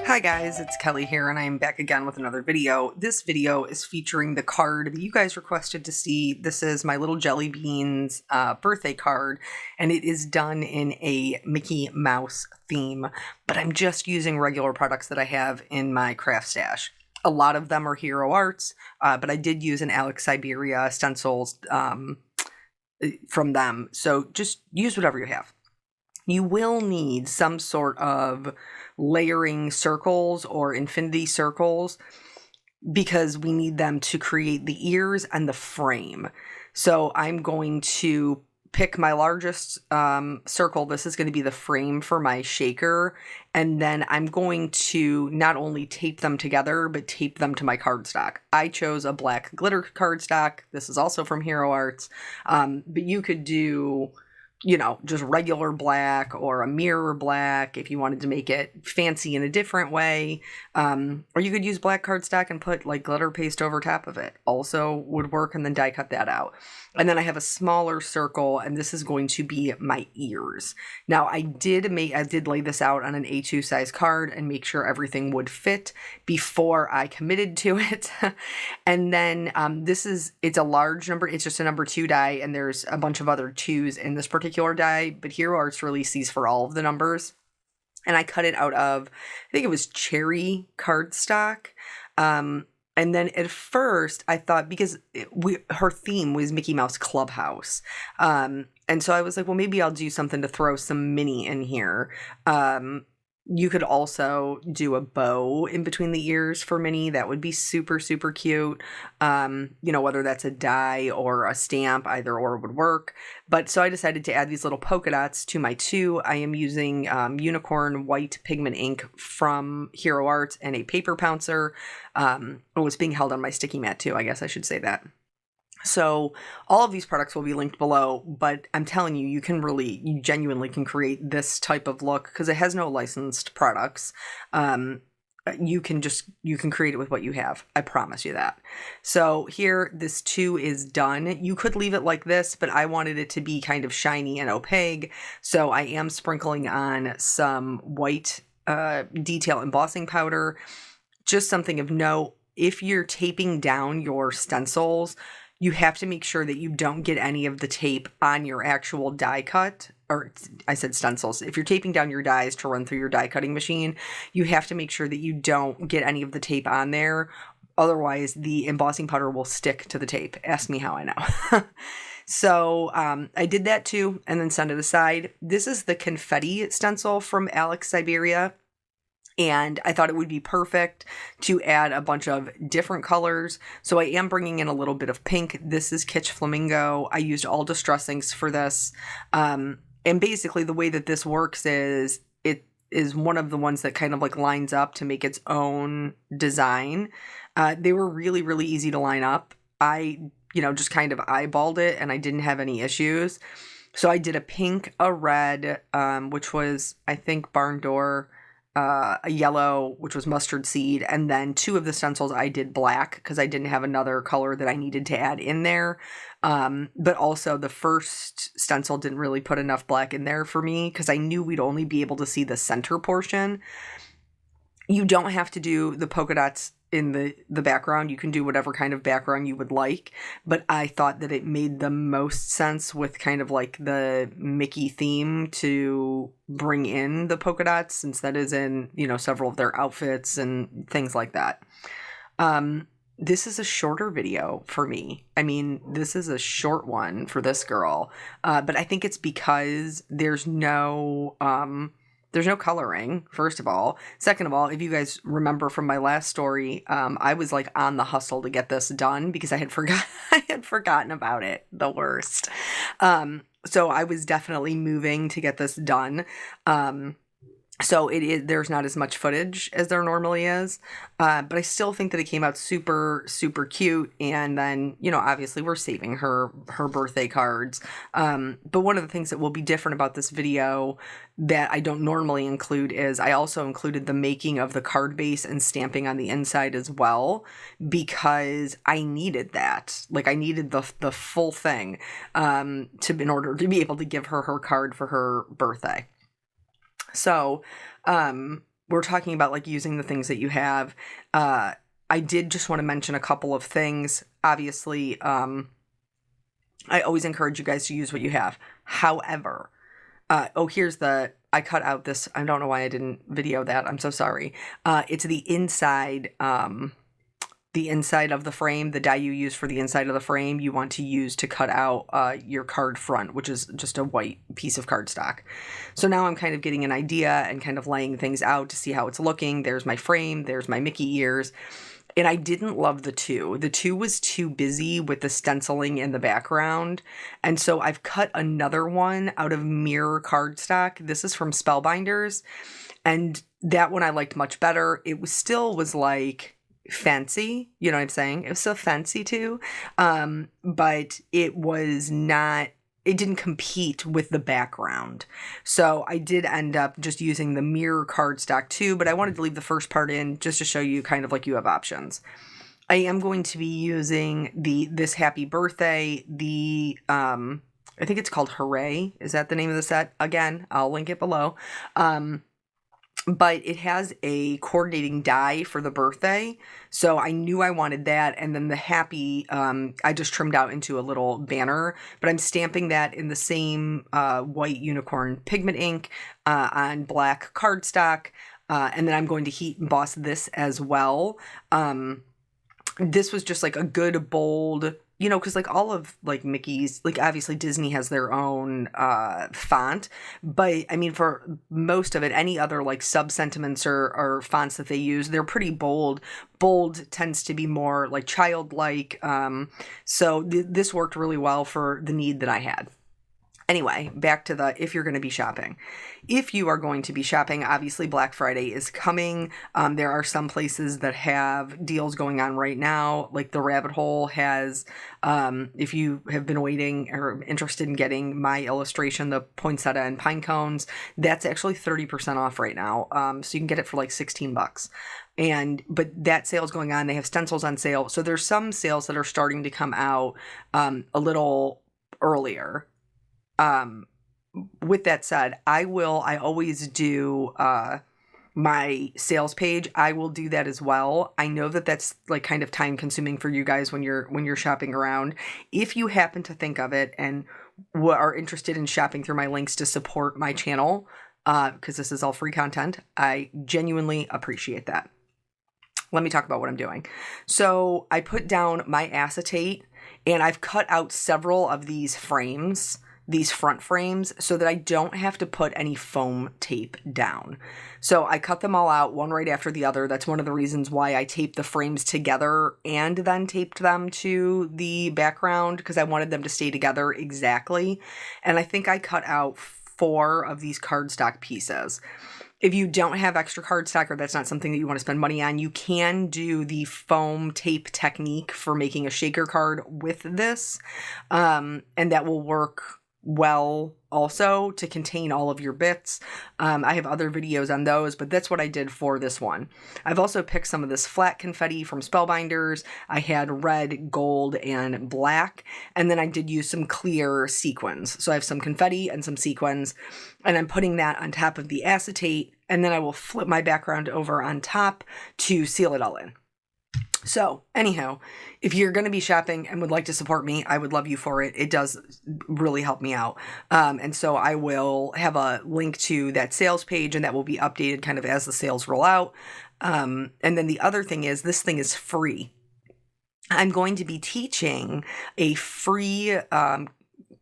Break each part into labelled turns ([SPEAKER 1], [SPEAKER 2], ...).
[SPEAKER 1] Hi guys, it's Kelly here and I'm back again with another video. This video is featuring the card that you guys requested to see. This is my little Jelly Beans birthday card, and it is done in a Mickey Mouse theme, but I'm just using regular products that I have in my craft stash. A lot of them are Hero Arts, but I did use an Alex Siberia stencils from them, so just use whatever you have. You will need some sort of layering circles or infinity circles because we need them to create the ears and the frame. So I'm going to pick my largest circle. This is going to be the frame for my shaker. And then I'm going to not only tape them together, but tape them to my cardstock. I chose a black glitter cardstock. This is also from Hero Arts. But you could do, just regular black or a mirror black if you wanted to make it fancy in a different way. Or you could use black cardstock and put like glitter paste over top of it. Also would work, and then die cut that out. And then I have a smaller circle, and this is going to be my ears. Now I did lay this out on an A2 size card and make sure everything would fit before I committed to it. And then it's a large number. It's just a number 2 die, and there's a bunch of other 2s in this particular die, but Hero Arts released these for all of the numbers. And I cut it out of, I think it was cherry cardstock. And then at first I thought, because her theme was Mickey Mouse Clubhouse. And so I was like, well, maybe I'll do something to throw some Minnie in here. You could also do a bow in between the ears for Minnie. That would be super, super cute. Whether that's a die or a stamp, either or would work. But so I decided to add these little polka dots to my 2. I am using Unicorn White Pigment ink from Hero Arts and a paper pouncer. It was being held on my sticky mat too, I guess I should say that. So all of these products will be linked below, but I'm telling you, you genuinely can create this type of look because it has no licensed products. You can create it with what you have. I promise you that. So here, this 2 is done. You could leave it like this, but I wanted it to be kind of shiny and opaque. So I am sprinkling on some white detail embossing powder. Just something of note, if you're taping down your stencils, you have to make sure that you don't get any of the tape on your actual die cut, or I said stencils. If you're taping down your dies to run through your die cutting machine, you have to make sure that you don't get any of the tape on there. Otherwise, the embossing powder will stick to the tape. Ask me how I know. So I did that too, and then set it aside. This is the confetti stencil from Alex Siberia. And I thought it would be perfect to add a bunch of different colors. So I am bringing in a little bit of pink. This is Kitsch Flamingo. I used all distress inks for this. And basically the way that this works is it is one of the ones that kind of like lines up to make its own design. They were really, really easy to line up. I, just kind of eyeballed it and I didn't have any issues. So I did a pink, a red, which was, I think, Barn Door, a yellow, which was mustard seed, and then 2 of the stencils I did black because I didn't have another color that I needed to add in there. But also the first stencil didn't really put enough black in there for me because I knew we'd only be able to see the center portion. You don't have to do the polka dots in the background. You can do whatever kind of background you would like, but I thought that it made the most sense with kind of like the Mickey theme to bring in the polka dots, since that is in, several of their outfits and things like that. This is a shorter video for me. I mean, this is a short one for this girl, but I think it's because there's no coloring, first of all. Second of all, if you guys remember from my last story, I was like on the hustle to get this done because I had forgotten about it. The worst. So I was definitely moving to get this done. So there's not as much footage as there normally is, but I still think that it came out super, super cute. And then, obviously we're saving her birthday cards. But one of the things that will be different about this video that I don't normally include is I also included the making of the card base and stamping on the inside as well, because I needed that. Like I needed the full thing, in order to be able to give her card for her birthday. So, we're talking about like using the things that you have. I did just want to mention a couple of things. Obviously, I always encourage you guys to use what you have. However, I cut out this. I don't know why I didn't video that. I'm so sorry. It's the inside of the frame, the die you use for the inside of the frame, you want to use to cut out your card front, which is just a white piece of cardstock. So now I'm kind of getting an idea and kind of laying things out to see how it's looking. There's my frame, there's my Mickey ears. And I didn't love the two. The two was too busy with the stenciling in the background. And so I've cut another one out of mirror cardstock. This is from Spellbinders. And that one I liked much better. It was like fancy, you know what I'm saying? It was so fancy too. But it didn't compete with the background. So I did end up just using the mirror cardstock too, but I wanted to leave the first part in just to show you kind of like you have options. I am going to be using this Happy Birthday, I think it's called Hooray. Is that the name of the set? Again, I'll link it below. But it has a coordinating die for the birthday. So I knew I wanted that. And then the happy, I just trimmed out into a little banner. But I'm stamping that in the same white unicorn pigment ink on black cardstock. And then I'm going to heat emboss this as well. This was just like a good, bold, because like all of like Mickey's, like obviously Disney has their own font, but I mean for most of it, any other like sub-sentiments or fonts that they use, they're pretty bold. Bold tends to be more like childlike, so this worked really well for the need that I had. Anyway, back to if you're going to be shopping. If you are going to be shopping, obviously Black Friday is coming. There are some places that have deals going on right now, like the Rabbit Hole has, if you have been waiting or interested in getting my illustration, the poinsettia and pine cones, that's actually 30% off right now. So you can get it for like $16. But that sale is going on. They have stencils on sale. So there's some sales that are starting to come out a little earlier. With that said, I always do my sales page. I will do that as well. I know that that's like kind of time consuming for you guys when you're shopping around. If you happen to think of it and are interested in shopping through my links to support my channel, because this is all free content, I genuinely appreciate that. Let me talk about what I'm doing. So I put down my acetate and I've cut out several of these frames, these front frames, so that I don't have to put any foam tape down. So I cut them all out one right after the other. That's one of the reasons why I taped the frames together and then taped them to the background, because I wanted them to stay together exactly. And I think I cut out 4 of these cardstock pieces. If you don't have extra cardstock or that's not something that you want to spend money on, you can do the foam tape technique for making a shaker card with this. And that will work well also to contain all of your bits. I have other videos on those, but that's what I did for this one. I've also picked some of this flat confetti from Spellbinders. I had red, gold, and black, and then I did use some clear sequins. So I have some confetti and some sequins, and I'm putting that on top of the acetate, and then I will flip my background over on top to seal it all in. So anyhow, if you're going to be shopping and would like to support me, I would love you for it. It does really help me out. And so I will have a link to that sales page, and that will be updated kind of as the sales roll out. And then the other thing is, this thing is free. I'm going to be teaching a free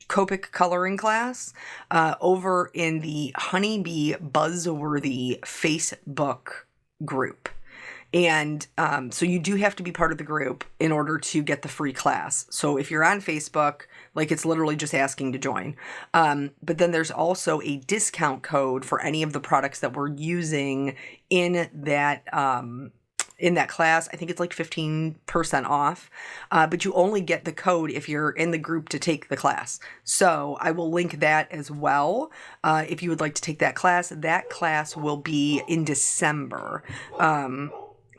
[SPEAKER 1] Copic coloring class over in the Honeybee Buzzworthy Facebook group. And so you do have to be part of the group in order to get the free class. So if you're on Facebook, like it's literally just asking to join. But then there's also a discount code for any of the products that we're using in that class. I think it's like 15% off, but you only get the code if you're in the group to take the class. So I will link that as well. If you would like to take that class will be in December.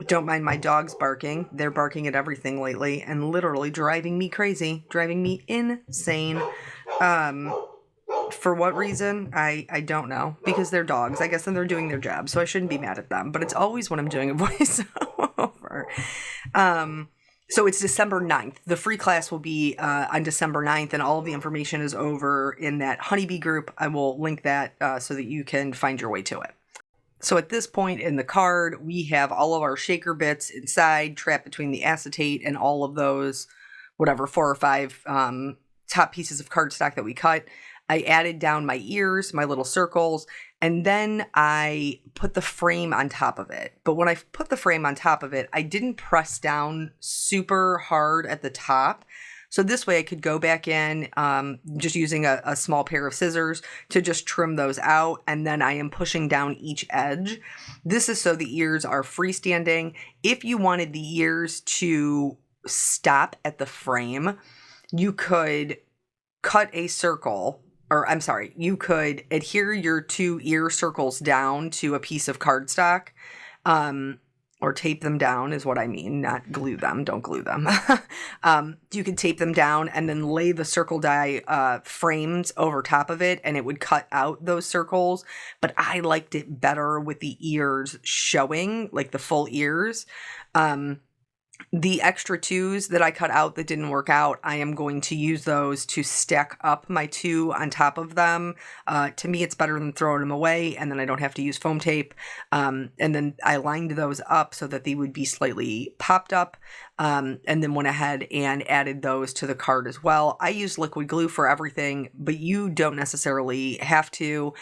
[SPEAKER 1] Don't mind my dogs barking. They're barking at everything lately and literally driving me crazy, driving me insane. For what reason? I don't know. Because they're dogs, I guess, and they're doing their job, so I shouldn't be mad at them. But it's always when I'm doing a voiceover. So it's December 9th. The free class will be on December 9th, and all of the information is over in that Honeybee group. I will link that so that you can find your way to it. So at this point in the card, we have all of our shaker bits inside, trapped between the acetate and all of those, whatever, 4 or 5 top pieces of cardstock that we cut. I added down my ears, my little circles, and then I put the frame on top of it. But when I put the frame on top of it, I didn't press down super hard at the top. So this way I could go back in just using a small pair of scissors to just trim those out. And then I am pushing down each edge. This is so the ears are freestanding. If you wanted the ears to stop at the frame, you could cut a circle, or I'm sorry, you could adhere your 2 ear circles down to a piece of cardstock, or tape them down is what I mean, not glue them. Don't glue them. You could tape them down and then lay the circle die frames over top of it, and it would cut out those circles. But I liked it better with the ears showing, like the full ears. The extra 2s that I cut out that didn't work out, I am going to use those to stack up my 2 on top of them. To me, it's better than throwing them away, and then I don't have to use foam tape. And then I lined those up so that they would be slightly popped up, and then went ahead and added those to the card as well. I use liquid glue for everything, but you don't necessarily have to.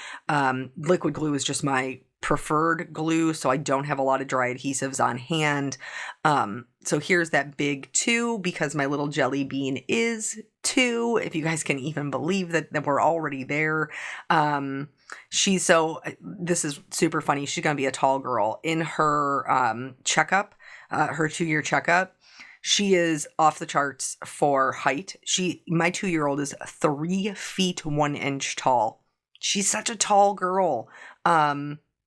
[SPEAKER 1] Liquid glue is just my preferred glue, so I don't have a lot of dry adhesives on hand. So here's that big 2 because my little jelly bean is 2, if you guys can even believe that we're already there. This is super funny. She's going to be a tall girl. In her checkup, her 2-year checkup, she is off the charts for height. My 2-year-old is 3 feet 1 inch tall. She's such a tall girl.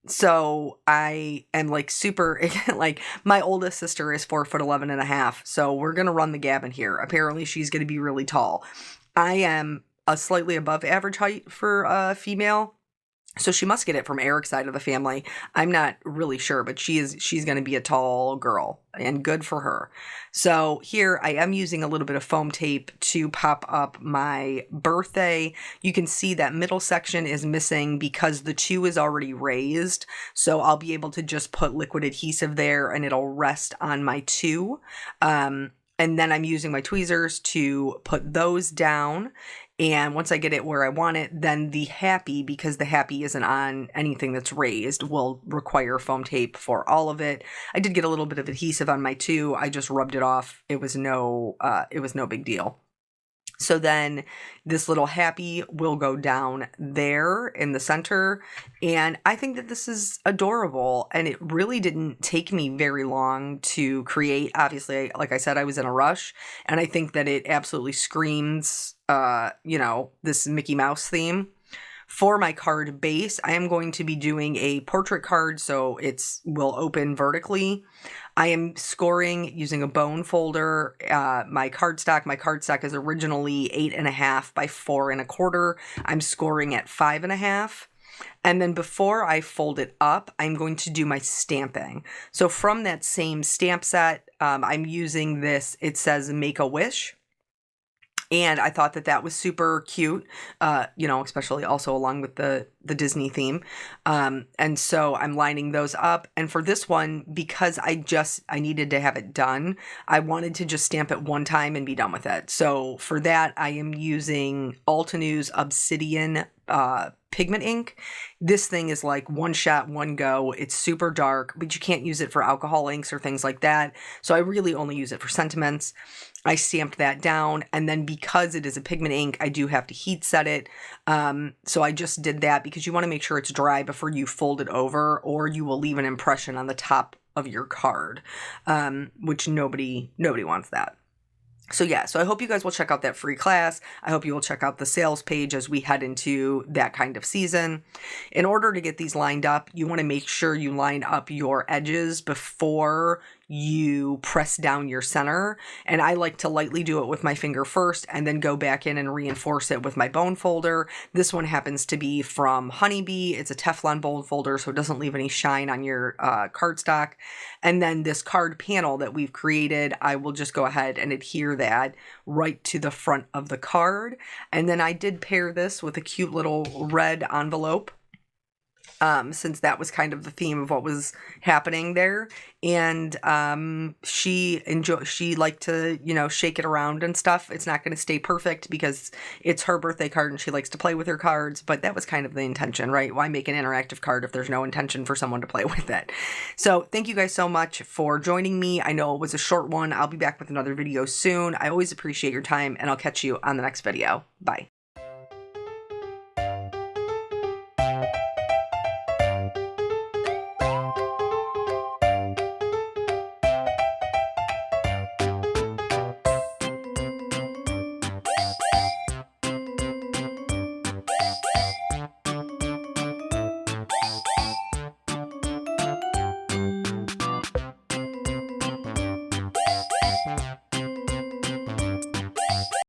[SPEAKER 1] So I am like super, like my oldest sister is 4'11.5". So we're going to run the gammon here. Apparently she's going to be really tall. I am a slightly above average height for a female. So she must get it from Eric's side of the family. I'm not really sure, but she's going to be a tall girl, and good for her. So here I am using a little bit of foam tape to pop up my birthday. You can see that middle section is missing because the 2 is already raised. So I'll be able to just put liquid adhesive there and it'll rest on my 2. And then I'm using my tweezers to put those down. And once I get it where I want it, then the happy, because the happy isn't on anything that's raised, will require foam tape for all of it. I did get a little bit of adhesive on my 2. I just rubbed it off. It was no big deal. So then this little happy will go down there in the center. And I think that this is adorable. And it really didn't take me very long to create. Obviously, like I said, I was in a rush. And I think that it absolutely screams, this Mickey Mouse theme. For my card base, I am going to be doing a portrait card, so will open vertically. I am scoring using a bone folder. My cardstock is originally 8.5 by 4.25. I'm scoring at 5.5. And then before I fold it up, I'm going to do my stamping. So from that same stamp set, I'm using this. It says Make a Wish. And I thought that was super cute, especially also along with the Disney theme. And so I'm lining those up. And for this one, because I needed to have it done, I wanted to just stamp it one time and be done with it. So for that, I am using Altenews Obsidian pigment ink. This thing is like one shot, one go. It's super dark, but you can't use it for alcohol inks or things like that. So I really only use it for sentiments. I stamped that down, and then because it is a pigment ink, I do have to heat set it. So I just did that because you want to make sure it's dry before you fold it over, or you will leave an impression on the top of your card, which nobody wants that. So yeah, so I hope you guys will check out that free class. I hope you will check out the sales page as we head into that kind of season. In order to get these lined up, you want to make sure you line up your edges before you press down your center. And I like to lightly do it with my finger first and then go back in and reinforce it with my bone folder. This one happens to be from Honeybee. It's a Teflon bone folder, so it doesn't leave any shine on your cardstock. And then this card panel that we've created, I will just go ahead and adhere that right to the front of the card. And then I did pair this with a cute little red envelope, since that was kind of the theme of what was happening there. And she liked to, shake it around and stuff. It's not going to stay perfect because it's her birthday card and she likes to play with her cards, but that was kind of the intention, right? Why make an interactive card if there's no intention for someone to play with it? So thank you guys so much for joining me. I know it was a short one. I'll be back with another video soon. I always appreciate your time, and I'll catch you on the next video. Bye.